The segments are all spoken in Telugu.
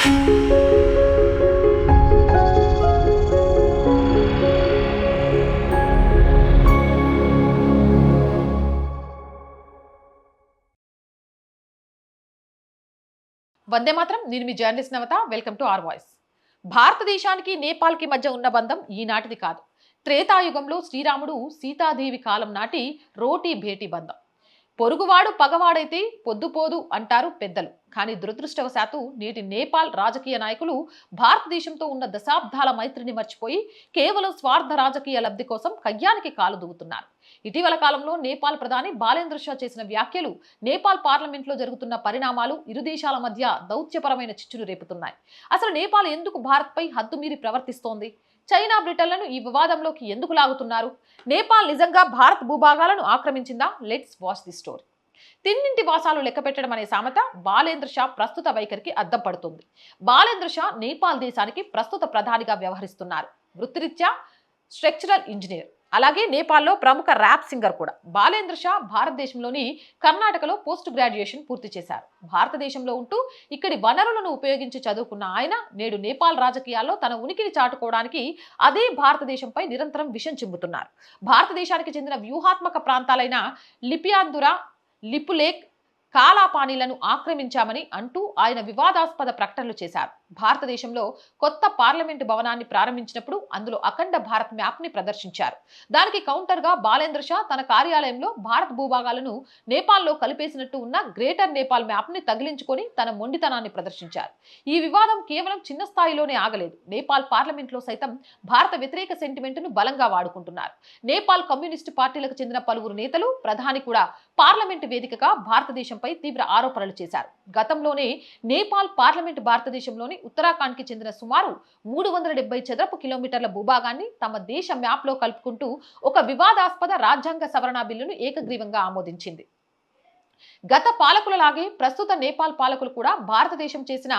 వందే మాత్రం. నేను మీ journalist Navatha. Welcome to our voice. భారతదేశానికి నేపాల్కి మధ్య ఉన్న బంధం ఈనాటిది కాదు. త్రేతాయుగంలో శ్రీరాముడు సీతాదేవి కాలం నాటి రోటీ భేటీ బంధం. పొరుగువాడు పగవాడైతే పొద్దుపోదు అంటారు పెద్దలు. కానీ దురదృష్టవశాత్తు నేటి నేపాల్ రాజకీయ నాయకులు భారతదేశంతో ఉన్న దశాబ్దాల మైత్రిని మర్చిపోయి కేవలం స్వార్థ రాజకీయ లబ్ధి కోసం కయ్యానికి కాలు దూవుతున్నారు. ఇటీవల కాలంలో నేపాల్ ప్రధాని బాలేంద్ర షా చేసిన వ్యాఖ్యలు, నేపాల్ పార్లమెంట్లో జరుగుతున్న పరిణామాలు ఇరు దేశాల మధ్య దౌత్యపరమైన చిచ్చులు రేపుతున్నాయి. అసలు నేపాల్ ఎందుకు భారత్పై హద్దుమీరి ప్రవర్తిస్తోంది? చైనా, బ్రిటన్లను ఈ వివాదంలోకి ఎందుకు లాగుతున్నారు? నేపాల్ నిజంగా భారత్ భూభాగాలను ఆక్రమించిందా? Let's watch the story. తిన్నింటి వాసాలు లెక్కపెట్టడం అనే సామెత బాలేంద్ర షా ప్రస్తుత వైఖరికి అద్దం పడుతుంది. బాలేంద్ర షా నేపాల్ దేశానికి ప్రస్తుత ప్రధానిగా వ్యవహరిస్తున్నారు. వృత్తిరీత్యా స్ట్రక్చరల్ ఇంజనీర్, అలాగే నేపాల్లో ప్రముఖ ర్యాప్ సింగర్ కూడా. బాలేంద్ర షా భారతదేశంలోని కర్ణాటకలో పోస్ట్ గ్రాడ్యుయేషన్ పూర్తి చేశారు. భారతదేశంలో ఉంటూ ఇక్కడి వనరులను ఉపయోగించి చదువుకున్న ఆయన నేడు నేపాల్ రాజకీయాల్లో తన ఉనికిని చాటుకోవడానికి అదే భారతదేశంపై నిరంతరం విషం చిమ్ముతున్నారు. భారతదేశానికి చెందిన వ్యూహాత్మక ప్రాంతాలైన లిపియాందురా, లిపులేక్, కాలాపానీలను ఆక్రమించామని అంటూ ఆయన వివాదాస్పద ప్రకటనలు చేశారు. భారతదేశంలో కొత్త పార్లమెంటు భవనాన్ని ప్రారంభించినప్పుడు అందులో అఖండ భారత్ మ్యాప్ ని ప్రదర్శించారు. దానికి కౌంటర్ గా బాలేంద్ర షా తన కార్యాలయంలో భారత్ భూభాగాలను నేపాల్లో కలిపేసినట్టు ఉన్న గ్రేటర్ నేపాల్ మ్యాప్ ని తగిలించుకొని తన మొండితనాన్ని ప్రదర్శించారు. ఈ వివాదం కేవలం చిన్న స్థాయిలోనే ఆగలేదు. నేపాల్ పార్లమెంట్ లో సైతం భారత వ్యతిరేక సెంటిమెంట్ ను బలంగా వాడుకుంటున్నారు. నేపాల్ కమ్యూనిస్టు పార్టీలకు చెందిన పలువురు నేతలు, ప్రధాని కూడా పార్లమెంటు వేదికగా భారతదేశంపై తీవ్ర ఆరోపణలు చేశారు. గతంలోనే నేపాల్ పార్లమెంటు భారతదేశంలోని ఉత్తరాఖండ్ కి చెందిన సుమారు 370 చదరపు కిలోమీటర్ల భూభాగాన్ని తమ దేశ మ్యాప్ లో కలుపుకుంటూ ఒక వివాదాస్పద రాజ్యాంగ సవరణ బిల్లును ఏకగ్రీవంగా ఆమోదించింది. గత పాలకులలాగే ప్రస్తుత నేపాల్ పాలకులు కూడా భారతదేశం చేసిన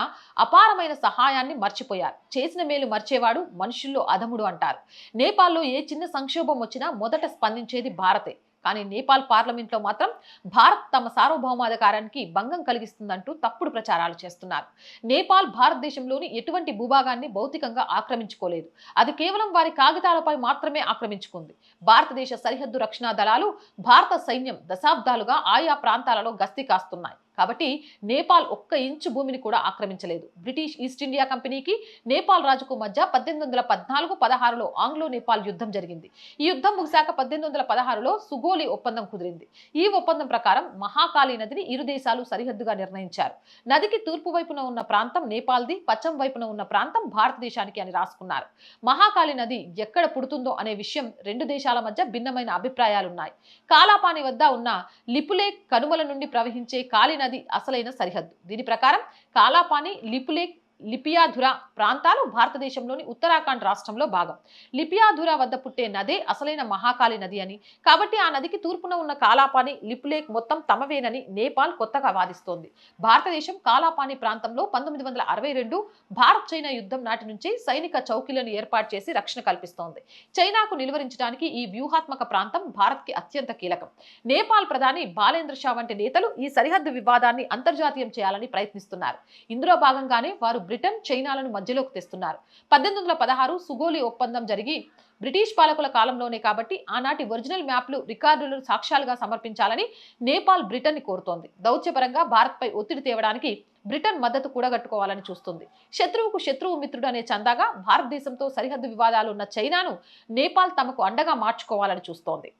అపారమైన సహాయాన్ని మర్చిపోయారు. చేసిన మేలు మర్చేవాడు మనుషుల్లో అధముడు అంటారు. నేపాల్లో ఏ చిన్న సంక్షోభం వచ్చినా మొదట స్పందించేది భారతే. కానీ నేపాల్ పార్లమెంట్ లో మాత్రం భారత్ తమ సార్వభౌమాధికారానికి భంగం కలిగిస్తుందంటూ తప్పుడు ప్రచారాలు చేస్తున్నారు. నేపాల్ భారతదేశంలోని ఎటువంటి భూభాగాన్ని భౌతికంగా ఆక్రమించుకోలేదు. అది కేవలం వారి కాగితాలపై మాత్రమే ఆక్రమించుకుంది. భారతదేశ సరిహద్దు రక్షణ దళాలు, భారత సైన్యం దశాబ్దాలుగా ఆయా ప్రాంతాలలో గస్తీ కాస్తున్నాయి. కాబట్టి నేపాల్ ఒక్క ఇంచు భూమిని కూడా ఆక్రమించలేదు. బ్రిటిష్ ఈస్ట్ ఇండియా కంపెనీకి నేపాల్ రాజుకు మధ్య 1814-16లో ఆంగ్లో నేపాల్ యుద్ధం జరిగింది. ఈ యుద్ధం ముగిశాక 1816లో సుగోలి ఒప్పందం కుదిరింది. ఈ ఒప్పందం ప్రకారం మహాకాళి నదిని ఇరు దేశాలు సరిహద్దుగా నిర్ణయించారు. నదికి తూర్పు వైపున ఉన్న ప్రాంతం నేపాల్ది, పశ్చిమ వైపున ఉన్న ప్రాంతం భారతదేశానికి అని రాసుకున్నారు. మహాకాళి నది ఎక్కడ పుడుతుందో అనే విషయం రెండు దేశాల మధ్య భిన్నమైన అభిప్రాయాలున్నాయి. కాలాపాని వద్ద ఉన్న లిపులేక్ కనుమల నుండి ప్రవహించే కాళి నది అసలైన సరిహద్దు. దీని ప్రకారం కాలాపాని, లిపులేక్, లిపియాధురా ప్రాంతాలు భారతదేశంలోని ఉత్తరాఖండ్ రాష్ట్రంలో భాగం. లిపియాధురా వద్ద పుట్టే నదే అసలైన మహాకాళి నది అని, కాబట్టి ఆ నదికి తూర్పున ఉన్న కాలాపాని, లిపులేక్ మొత్తం తమవేనని నేపాల్ కొత్తగా వాదిస్తోంది. భారతదేశం కాలాపాని ప్రాంతంలో 1962 భారత్ చైనా యుద్ధం నాటి నుంచి సైనిక చౌకీలను ఏర్పాటు చేసి రక్షణ కల్పిస్తోంది. చైనాకు నిలువరించడానికి ఈ వ్యూహాత్మక ప్రాంతం భారత్ కి అత్యంత కీలకం. నేపాల్ ప్రధాని బాలేంద్ర షా వంటి నేతలు ఈ సరిహద్దు వివాదాన్ని అంతర్జాతీయం చేయాలని ప్రయత్నిస్తున్నారు. ఇందులో భాగంగానే వారు బ్రిటన్, చైనాలను మధ్యలోకి తెస్తున్నారు. 1816 సుగోలి ఒప్పందం జరిగి బ్రిటిష్ పాలకుల కాలంలోనే కాబట్టి ఆనాటి ఒరిజినల్ మ్యాప్లు, రికార్డులను సాక్ష్యాలుగా సమర్పించాలని నేపాల్ బ్రిటన్ ని కోరుతోంది. దౌత్యపరంగా భారత్పై ఒత్తిడి తేవడానికి బ్రిటన్ మద్దతు కూడగట్టుకోవాలని చూస్తుంది. శత్రువుకు శత్రువు మిత్రుడు అనే చందాగా భారతదేశంతో సరిహద్దు వివాదాలు ఉన్న చైనాను నేపాల్ తమకు అండగా మార్చుకోవాలని చూస్తోంది.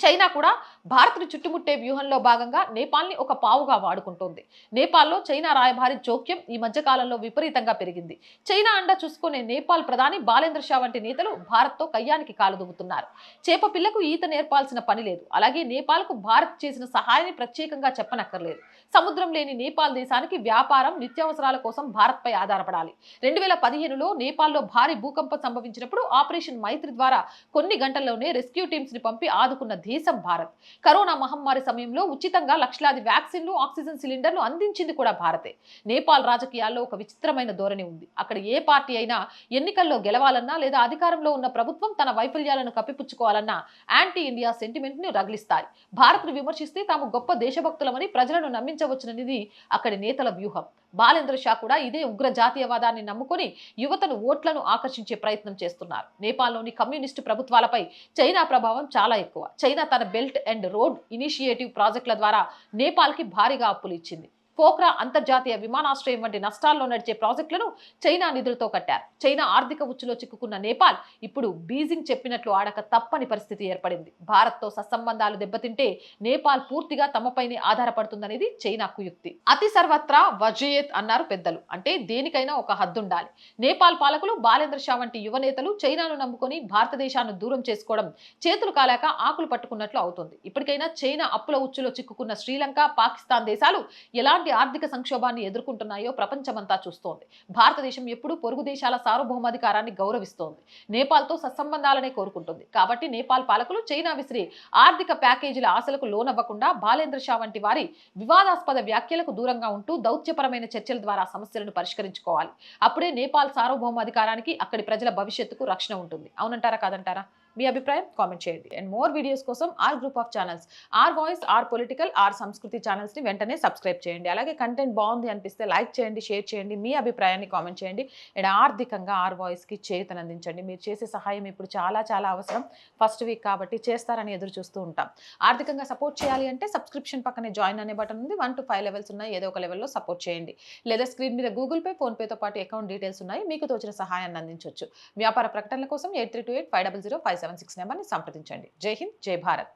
చైనా కూడా భారత్ను చుట్టుముట్టే వ్యూహంలో భాగంగా నేపాల్ని ఒక పావుగా వాడుకుంటోంది. నేపాల్లో చైనా రాయబారి జోక్యం ఈ మధ్య కాలంలో విపరీతంగా పెరిగింది. చైనా అండ చూసుకునే నేపాల్ ప్రధాని బాలేంద్ర షా వంటి నేతలు భారత్తో కయ్యానికి కాలుదువుతున్నారు. చేప పిల్లకు ఈత నేర్పాల్సిన పని లేదు. అలాగే నేపాల్కు భారత్ చేసిన సహాయాన్ని ప్రత్యేకంగా చెప్పనక్కర్లేదు. సముద్రం లేని నేపాల్ దేశానికి వ్యాపారం, నిత్యావసరాల కోసం భారత్పై ఆధారపడాలి. 2015లో నేపాల్లో భారీ భూకంపం సంభవించినప్పుడు ఆపరేషన్ మైత్రి ద్వారా కొన్ని గంటల్లోనే రెస్క్యూ టీమ్స్ ని పంపి ఆదుకున్న దేశం భారత్. కరోనా మహమ్మారి సమయంలో ఉచితంగా లక్షలాది వ్యాక్సిన్లు, ఆక్సిజన్ సిలిండర్లు అందించింది కూడా భారతే. నేపాల్ రాజకీయాల్లో ఒక విచిత్రమైన ధోరణి ఉంది. అక్కడ ఏ పార్టీ అయినా ఎన్నికల్లో గెలవాలన్నా లేదా అధికారంలో ఉన్న ప్రభుత్వం తన వైఫల్యాలను కప్పిపుచ్చుకోవాలన్నా యాంటీ ఇండియా సెంటిమెంట్ ని రగిలిస్తాయి. భారత్ను విమర్శిస్తే తాము గొప్ప దేశభక్తులమని ప్రజలను నమ్మించ తగ్గించవచ్చుననేది అక్కడి నేతల వ్యూహం. బాలేంద్ర షా కూడా ఇదే ఉగ్ర జాతీయవాదాన్ని నమ్ముకొని యువతను ఓట్లను ఆకర్షించే ప్రయత్నం చేస్తున్నారు. నేపాల్లోని కమ్యూనిస్టు ప్రభుత్వాలపై చైనా ప్రభావం చాలా ఎక్కువ. చైనా తన బెల్ట్ అండ్ రోడ్ ఇనిషియేటివ్ ప్రాజెక్టుల ద్వారా నేపాల్కి భారీగా అప్పులు ఇచ్చింది. పోఖ్రా అంతర్జాతీయ విమానాశ్రయం వంటి నష్టాల్లో నడిచే ప్రాజెక్టులను చైనా నిధులతో కట్టారు. చైనా ఆర్థిక ఉచ్చులో చిక్కుకున్న నేపాల్ ఇప్పుడు బీజింగ్ చెప్పినట్లు ఆడక తప్పని పరిస్థితి ఏర్పడింది. భారత్తో సత్సంబంధాలు దెబ్బతింటే నేపాల్ పూర్తిగా తమపైనే ఆధారపడుతుందనేది చైనా కుయుక్తి. అతి సర్వత్రా వజయత్ అన్నారు పెద్దలు. అంటే దేనికైనా ఒక హద్దుండాలి. నేపాల్ పాలకులు బాలేంద్ర షా వంటి యువ నేతలు చైనాను నమ్ముకొని భారతదేశాన్ని దూరం చేసుకోవడం చేతులు కాలాక ఆకులు పట్టుకున్నట్లు అవుతుంది. ఇప్పటికైనా చైనా అప్పుల ఉచ్చులో చిక్కుకున్న శ్రీలంక, పాకిస్తాన్ దేశాలు ఎలాంటి ఆర్థిక సంక్షోభాన్ని ఎదుర్కొంటున్నాయో ప్రపంచమంతా చూస్తోంది. భారతదేశం ఎప్పుడూ పొరుగు దేశాల సార్వభౌమాధికారాన్ని గౌరవిస్తోంది. నేపాల్తో సత్సంబంధాలనే కోరుకుంటుంది. కాబట్టి నేపాల్ పాలకులు చైనా విసిరే ఆర్థిక ప్యాకేజీల ఆశలకు లోనవ్వకుండా బాలేంద్ర షా వంటి వారి వివాదాస్పద వ్యాఖ్యలకు దూరంగా ఉంటూ దౌత్యపరమైన చర్చల ద్వారా సమస్యలను పరిష్కరించుకోవాలి. అప్పుడే నేపాల్ సార్వభౌమాధికారానికి, అక్కడి ప్రజల భవిష్యత్తుకు రక్షణ ఉంటుంది. అవునంటారా కాదంటారా? మీ అభిప్రాయం కామెంట్ చేయండి. అండ్ మోర్ వీడియోస్ కోసం R group of channels, R voice, R political, R Sanskriti channels ని వెంటనే సబ్స్క్రైబ్ చేయండి. అలాగే కంటెంట్ బాగుంది అనిపిస్తే లైక్ చేయండి, షేర్ చేయండి, మీ అభిప్రాయాన్ని కామెంట్ చేయండి. అండ్ ఆర్థికంగా ఆర్ వాయిస్ కి చేయూతనందించండి. మీరు చేసే సహాయం ఇప్పుడు చాలా చాలా అవసరం. ఫస్ట్ వీక్ కాబట్టి చేస్తారని ఎదురు చూస్తూ ఉంటాం. ఆర్థికంగా సపోర్ట్ చేయాలి అంటే సబ్స్క్రిప్షన్ పక్కనే జాయిన్ అనే బటన్ ఉంది. 1 to 5 లెవెల్స్ ఉన్నాయి. ఏదో ఒక లెవెల్లో సపోర్ట్ చేయండి. లేదా స్క్రీన్ మీద గూగుల్ పే, ఫోన్ పేతో పాటు అకౌంట్ డీటెయిల్స్ ఉన్నాయి. మీకు తోచిన సహాయాన్ని అందించవచ్చు. వ్యాపార ప్రకటనల కోసం 8328 500 576 నెంబర్ని సంప్రదించండి. జై హింద్, జై భారత్.